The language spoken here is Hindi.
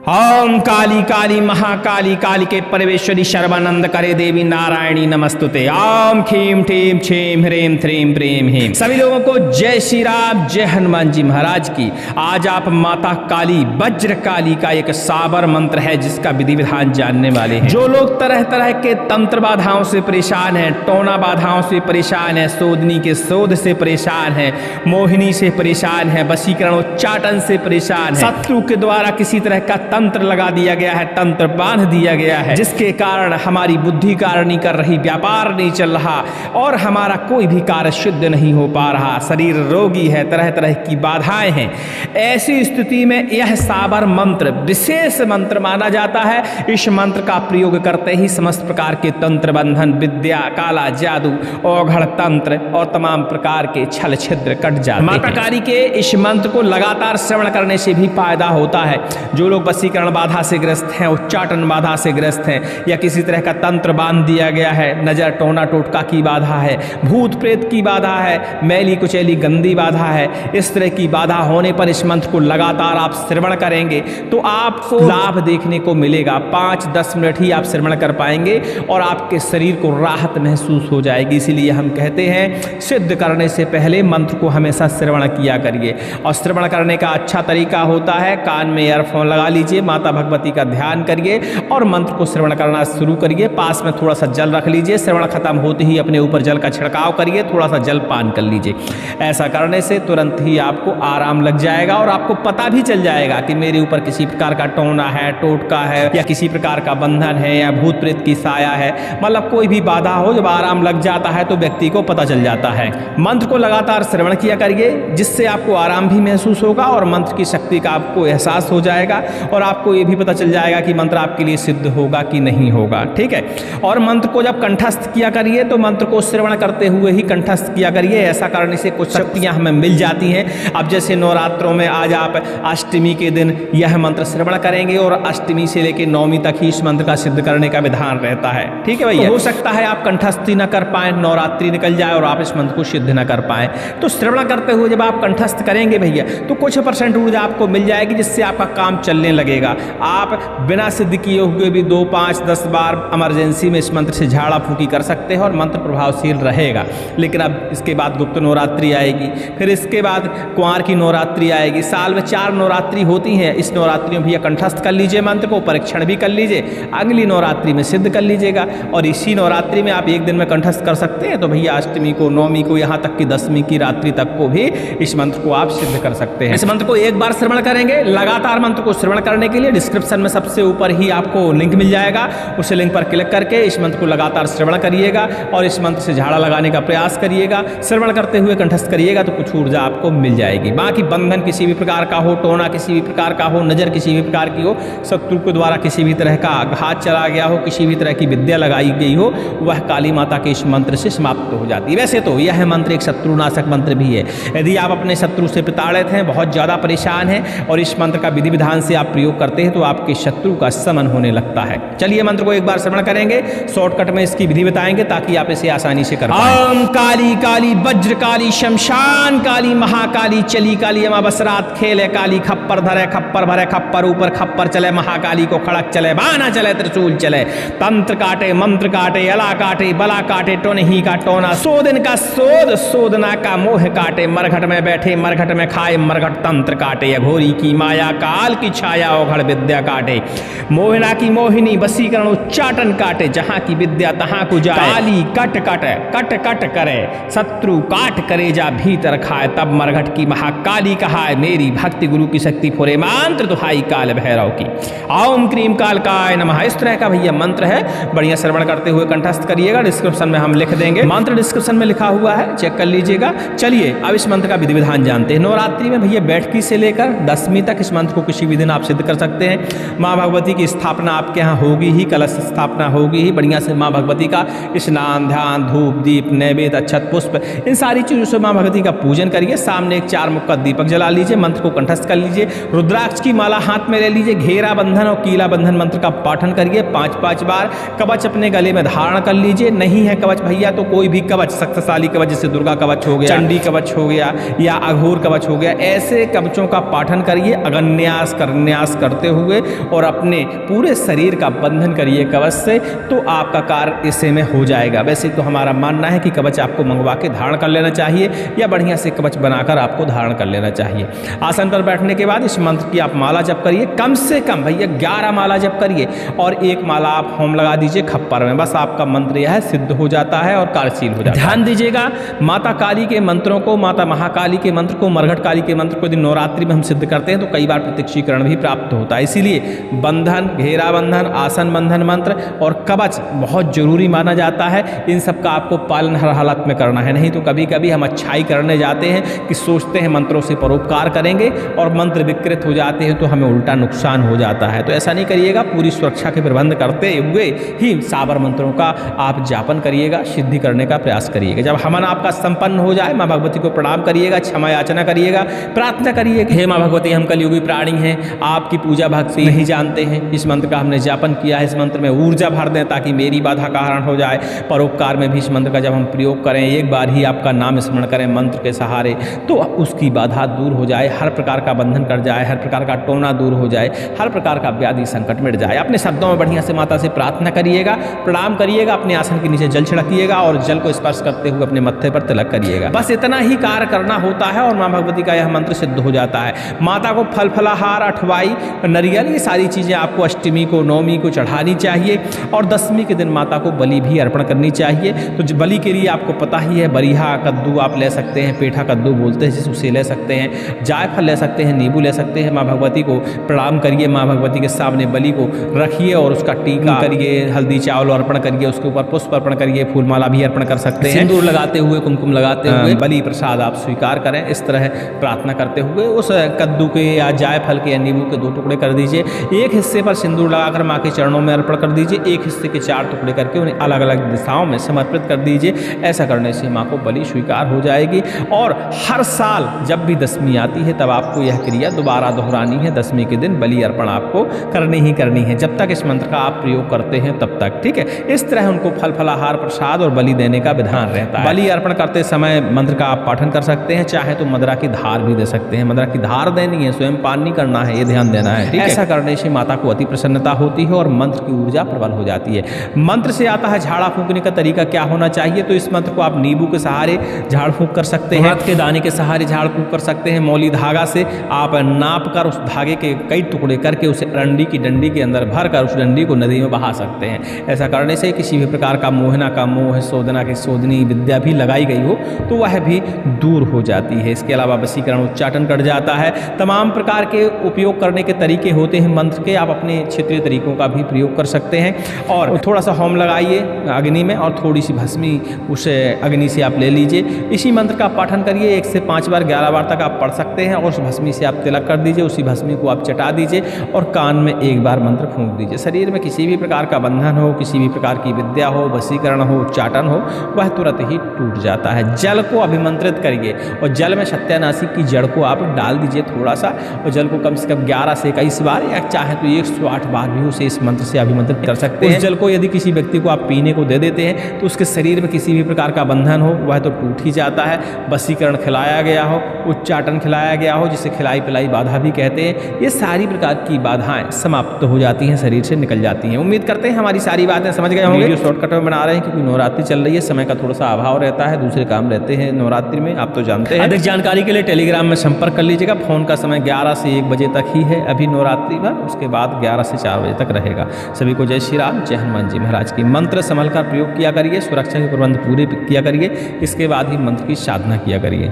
ओम काली काली महाकाली काली के परमेश्वरी सर्वानंद करे देवी नारायणी नमस्तुते। ओम खीम ठीम छीम ह्रीम थ्रीम प्रेम हेम। सभी लोगों को जय श्री राम, जय हनुमान जी महाराज की। आज आप माता काली वज्र काली का एक साबर मंत्र है जिसका विधि विधान जानने वाले हैं। जो लोग तरह तरह के तंत्र बाधाओं से परेशान हैं, टोना बाधाओं से परेशान है, सोदनी के शोध से परेशान है, मोहिनी से परेशान है, वशीकरण उच्चाटन से परेशान है, शत्रु के द्वारा किसी तरह का तंत्र लगा दिया गया है, तंत्र बांध दिया गया है, जिसके कारण हमारी बुद्धि कार्य नहीं कर रही, व्यापार नहीं चल रहा और हमारा कोई भी कार्य शुद्ध नहीं हो पा रहा, शरीर रोगी है, तरह तरह की बाधाएं हैं। ऐसी स्थिति में यह साबर मंत्र विशेष मंत्र माना जाता है। इस मंत्र का प्रयोग करते ही समस्त प्रकार के तंत्र बंधन, विद्या, काला जादू, औघड़ तंत्र और तमाम प्रकार के छल छिद्र कट जाते हैं। माता काली के इस मंत्र को लगातार श्रवण करने से भी फायदा होता है। जो लोग वशीकरण बाधा से ग्रस्त हैं, उच्चाटन बाधा से ग्रस्त हैं, या किसी तरह का तंत्र बांध दिया गया है, नजर टोना टोटका की बाधा है, भूत प्रेत की बाधा है, मैली कुचैली गंदी बाधा है, इस तरह की बाधा होने पर इस मंत्र को लगातार आप श्रवण करेंगे तो आपको लाभ देखने को मिलेगा। 5-10 मिनट ही आप श्रवण कर पाएंगे और आपके शरीर को राहत महसूस हो जाएगी। इसीलिए हम कहते हैं सिद्ध करने से पहले मंत्र को हमेशा श्रवण किया करिए। और श्रवण करने का अच्छा तरीका होता है, कान में ईयरफोन लगा लीजिए, माता भगवती का ध्यान करिए और मंत्र को श्रवण करना शुरू करिए। पास में थोड़ा सा जल रख लीजिए, श्रवण खत्म होते ही अपने ऊपर जल का छिड़काव करिए, थोड़ा सा जल पान कर लीजिए। ऐसा करने से तुरंत ही आपको आराम लग जाएगा और आपको पता भी चल जाएगा कि मेरे ऊपर किसी प्रकार का टोना है, टोटका है, या किसी प्रकार का बंधन है, या भूत प्रेत की साया है, मतलब कोई भी बाधा हो, जब आराम लग जाता है तो व्यक्ति को पता चल जाता है। मंत्र को लगातार श्रवण किया करिए जिससे आपको आराम भी महसूस होगा और मंत्र की शक्ति का आपको एहसास हो जाएगा और आपको ये भी पता चल जाएगा कि मंत्र आपके लिए सिद्ध होगा कि नहीं होगा। ठीक है। और मंत्र को जब कंठस्थ किया करिए तो मंत्र को श्रवण करते हुए ही कंठस्थ किया करिए। ऐसा करने से कुछ शक्तियां हमें मिल जाती हैं। अब जैसे नवरात्रों में आज आप अष्टमी के दिन यह मंत्र श्रवण करेंगे और अष्टमी से लेकर नवमी तक ही इस मंत्र का सिद्ध करने का विधान रहता है। ठीक है भैया। तो हो सकता है आप कंठस्थी न कर पाए, नवरात्रि निकल जाए और आप इस मंत्र को सिद्ध न कर पाए, तो श्रवण करते हुए जब आप कंठस्थ करेंगे भैया तो कुछ % ऊर्जा आपको मिल जाएगी जिससे आपका काम चलने लगेगा। आप बिना सिद्ध किए हुए भी 2, 5, 10 बार इमरजेंसी में इस मंत्र से झाड़ा फूकी कर सकते हैं और मंत्र प्रभावशील रहेगा। लेकिन अब इसके बाद गुप्त नवरात्रि आएगी, फिर इसके बाद कुंवार की नवरात्रि आएगी। साल में 4 नवरात्रि होती हैं। इस नवरात्रि में भी कंठस्थ कर लीजिए, मंत्र को परीक्षण भी कर लीजिए, अगली नवरात्रि में सिद्ध कर लीजिएगा। और इसी नवरात्रि में आप एक दिन में कंठस्थ कर सकते हैं तो भैया अष्टमी को, नवमी को, यहाँ तक कि 10वीं की रात्रि तक को भी इस मंत्र को आप सिद्ध कर सकते हैं। इस मंत्र को एक बार श्रवण करेंगे। लगातार मंत्र को श्रवण करने के लिए डिस्क्रिप्शन में सबसे ऊपर ही आपको लिंक मिल जाएगा, उस लिंक पर क्लिक करके इस मंत्र को लगातार श्रवण करिएगा और इस मंत्र से झाड़ा लगाने का प्रयास करिएगा। श्रवण करते हुए कंठस्थ करिएगा तो कुछ ऊर्जा आपको मिल जाएगी। बाकी बंधन किसी भी प्रकार का हो, टोना किसी भी प्रकार का हो, नजर किसी भी प्रकार की हो, शत्रु के द्वारा किसी भी तरह का आघात चला गया हो, किसी भी तरह की विद्या लगाई गई हो, वह काली माता के इस मंत्र से समाप्त हो जाती है। वैसे तो यह मंत्र एक शत्रुनाशक मंत्र भी है। यदि आप अपने शत्रु से प्रताड़ित हैं, बहुत ज्यादा परेशान हैं और इस मंत्र का विधि विधान से आप प्रयोग करते हैं तो आपके शत्रु का समन होने लगता है। चलिए मंत्र को एक बार श्रवण करेंगे, शॉर्टकट में इसकी विधि बताएंगे ताकि आप इसे आसानी से कर पाएं। ओम काली काली वज्र काली शमशान काली महाकाली चली काली अमावसरात खेले काली खप्पर धरे खप्पर भरे खप्पर ऊपर खप्पर चले महाकाली को खड़क चले बाना चले त्रिशूल चले तंत्र काटे मंत्र काटे अला काटे बला काटे टोन ही का टोना सोदन का सोद सोदना का मोह काटे मरघट में बैठे मरघट में खाए मरघट तंत्र काटे अघोरी की माया काल की छाया ओघड़ विद्या काटे मोहिना की मोहिनी वशीकरण उच्चाटन काटे जहां की विद्या तहां को जाए काली कट कट कट कट करे शत्रु काट करे जा भीतर खाए तब मरघट की महाकाली कहाए मेरी भक्ति गुरु की शक्ति फुरे मंत्र दुहाई काल भैरव की। ओम क्रीम काल काय नमः। इस तरह का भैया मंत्र है, बढ़िया श्रवण करते हुए कंठस्थ करिएगा। डिस्क्रिप्शन में हम लिख देंगे, मंत्र डिस्क्रिप्शन में लिखा हुआ है, चेक कर लीजिएगा। चलिए अब इस मंत्र का विधि विधान जानते हैं। नवरात्रि में भैया बैठकी से लेकर 10वीं तक इस मंत्र को किसी भी दिन आप सिद्ध कर सकते हैं। माँ भगवती की स्थापना आपके यहाँ होगी ही, कलश स्थापना होगी ही, बढ़िया से माँ भगवती का स्नान ध्यान धूप दीप नैवेद्य अक्षत पुष्प इन सारी चीजों से माँ भगवती का पूजन करिए। सामने एक 4 मुख का दीपक जला लीजिए, मंत्र को कंठस्थ कर लीजिए, रुद्राक्ष की माला हाथ में ले लीजिए, घेरा बंधन और कीला बंधन मंत्र का पाठन करिए 5-5 बार। कवच अपने गले में धारण कर लीजिए। नहीं है कवच भैया तो कोई भी कवच, शक्तिशाली कवच जैसे दुर्गा कवच हो गया, चंडी कवच हो गया या अघोर कवच हो गया, ऐसे कवचों का पाठन करिए। अगन्यास करन्यास करते हुए और अपने पूरे शरीर का बंधन करिए कवच से, तो आपका कार्य इससे में हो जाएगा। वैसे तो हमारा मानना है कि कवच आपको मंगवा के धारण कर लेना चाहिए या बढ़िया से कवच बनाकर आपको धारण कर लेना चाहिए। आसन पर बैठने के बाद इस मंत्र की आप माला जप करिए, कम से कम भैया 11 माला जप करिए और एक माला आप होम लगा दीजिए खप्पर में। बस आपका मंत्र यह है सिद्ध हो जाता है और कार्यशील हो जाता है। ध्यान दीजिएगा, माता काली के मंत्रों को, माता महाकाली के मंत्र को, मरघट काली के मंत्र को यदि नवरात्रि में हम सिद्ध करते हैं तो कई बार प्रत्यक्षीकरण भी प्राप्त होता है। इसीलिए बंधन, घेरा बंधन, आसन बंधन मंत्र और कवच बहुत जरूरी माना जाता है। इन सब का आपको पालन हर हालत में करना है, नहीं तो कभी कभी हम अच्छाई करने जाते हैं कि सोचते हैं मंत्रों से परोपकार करेंगे और मंत्र विकृत हो जाते हैं तो हमें उल्टा नुकसान हो जाता है। तो ऐसा नहीं करिएगा, पूरी सुरक्षा के प्रबंध करते हुए ही साबर मंत्रों का आप जापन करिएगा, सिद्धि करने का प्रयास करिएगा। जब हवन आपका संपन्न हो जाए माँ भगवती को प्रणाम करिएगा, क्षमा याचना करिएगा, प्रार्थना करिए, हे माँ भगवती हम कलयुगी प्राणी हैं, आपकी पूजा भक्ति नहीं जानते हैं, इस मंत्र का हमने जापन किया है, इस मंत्र में ऊर्जा भर दें ताकि मेरी बाधा का हरण हो जाए। परोपकार में भी इस मंत्र का जब हम प्रयोग करें, एक बार ही आपका नाम स्मरण करें मंत्र के सहारे, तो उसकी बाधा दूर हो जाए, हर प्रकार का बंधन कट जाए, हर प्रकार का टोना दूर हो जाए, हर प्रकार का व्याधि संकट मिट जाए। अपने शब्दों में बढ़िया से माता से प्रार्थना करिएगा, प्रणाम करिएगा, अपने आसन के नीचे जल छिड़किएगा और जल को स्पर्श करते हुए अपने मत्थे पर तिलक करिएगा। बस इतना ही कार्य करना होता है और माँ भगवती का यह मंत्र सिद्ध हो जाता है। माता को फल फलाहार, अठवाई, नारियल, ये सारी चीज़ें आपको अष्टमी को, नवमी को चढ़ानी चाहिए और दशमी के दिन माता को बलि भी अर्पण करनी चाहिए। तो बलि के लिए आपको पता ही है, बरिहा कद्दू आप ले सकते हैं, पेठा कद्दू बोलते हैं जिसे, उसे ले सकते हैं, जायफल ले सकते हैं, नींबू ले सकते हैं। माँ भगवती को प्रणाम करिए, माँ भगवती के सामने बलि को रखिए और उसका टीका करिए, हल्दी चावल अर्पण करिए, उसके ऊपर पुष्प अर्पण करिए, फूलमाला भी अर्पण कर सकते हैं, सिंदूर लगाते हुए, कुमकुम लगाते हुए बलि प्रसाद आप स्वीकार करें। इस तरह प्रार्थना करते हुए उस कद्दू के या जायफल के या नींबू के 2 टुकड़े कर दीजिए, एक हिस्से पर सिंदूर लगाकर माँ के चरणों में अर्पण कर दीजिए, एक हिस्से के 4 टुकड़े करके उन्हें अलग अलग दिशाओं में समर्पित कर दीजिए। ऐसा करने से माँ को बलि स्वीकार हो जाएगी। और हर साल जब भी दशमी आती है तब आपको यह क्रिया दोबारा दोहरानी है। दशमी के दिन बलि अर्पण आपको करनी ही करनी है, जब तक इस मंत्र का आप प्रयोग करते हैं तब तक, ठीक है। इस तरह उनको फल फलाहार, प्रसाद और बलि देने का विधान रहता है। बलि अर्पण करते समय मंत्र का आप पाठन कर सकते हैं, चाहे तो मदरा की धार भी दे सकते हैं। मदरा की धार देनी है, स्वयं पान नहीं करना है, ये ध्यान देना है, ठीक है। ऐसा करने से माता को अति प्रसन्नता होती है और मंत्र की ऊर्जा प्रबल हो जाती है। मंत्र से आता है झाड़ा फूंकने का तरीका क्या होना चाहिए, तो इस मंत्र को आप नींबू के सहारे झाड़ फूंक कर सकते हैं, के दाने के सहारे झाड़ फूंक कर सकते हैं, मौली धागा से आप नाप कर उस धागे के कई टुकड़े करके उसे अरंडी की डंडी के अंदर भर कर उस डंडी को नदी में बहा सकते हैं। ऐसा करने से किसी भी प्रकार का मोहना का मोह, शोधना की शोधनी विद्या भी लगाई गई हो तो वह भी दूर हो जाती है। इसके अलावा वशीकरण, उच्चाटन कट जाता है। तमाम प्रकार के उपयोग करने के तरीके होते हैं मंत्र के, आप अपने क्षेत्रीय तरीकों का भी प्रयोग कर सकते हैं। और थोड़ा सा होम लगाइए अग्नि में और थोड़ी सी भस्मी उस अग्नि से आप ले लीजिए। इसी मंत्र का पाठन करिए, 1 से 5 बार 11 बार तक आप पढ़ सकते हैं और उस भस्मी से आप तिलक कर दीजिए, उसी भस्मी को आप चटा दीजिए और कान में 1 बार मंत्र फूंक दीजिए। शरीर में किसी भी प्रकार का बंधन हो, किसी भी प्रकार की विद्या हो, वशीकरण हो, उच्चाटन हो, वह तुरंत ही टूट जाता है। जल को अभिमंत्रित करिए और जल में सत्यानाशी की जड़ को आप डाल दीजिए थोड़ा सा, और जल को कम से कम 11 से 21 बार या चाहे तो 108 बार भी उसे इस मंत्र से अभिमंत्रित कर सकते हैं। उस जल को यदि किसी व्यक्ति को आप पीने को दे देते हैं तो उसके शरीर में किसी भी प्रकार का बंधन हो वह तो टूट ही जाता है। वशीकरण खिलाया गया हो, उच्चाटन खिलाया गया हो, जिसे खिलाई पिलाई बाधा भी कहते हैं, ये सारी प्रकार की बाधाएं समाप्त हो जाती हैं, शरीर से निकल जाती हैं। उम्मीद करते हैं हमारी सारी बातें समझ गए होंगे। वीडियो शॉर्टकट में बना रहे हैं क्योंकि नवरात्रि चल रही है, समय का थोड़ा सा अभाव रहता है, दूसरे काम रहते हैं नवरात्रि में, आप तो जानते हैं। अधिक जानकारी के लिए टेलीग्राम में संपर्क कर लीजिएगा। फोन का समय 11 से 1 बजे तक ही है अभी नवरात्रि भर, उसके बाद 11 से 4 बजे तक रहेगा। सभी को जय श्री राम, जय हनुमान जी महाराज की। मंत्र संभल कर प्रयोग किया करिए, सुरक्षा के प्रबंध पूरे किया करिए, इसके बाद ही मंत्र की साधना किया करिए।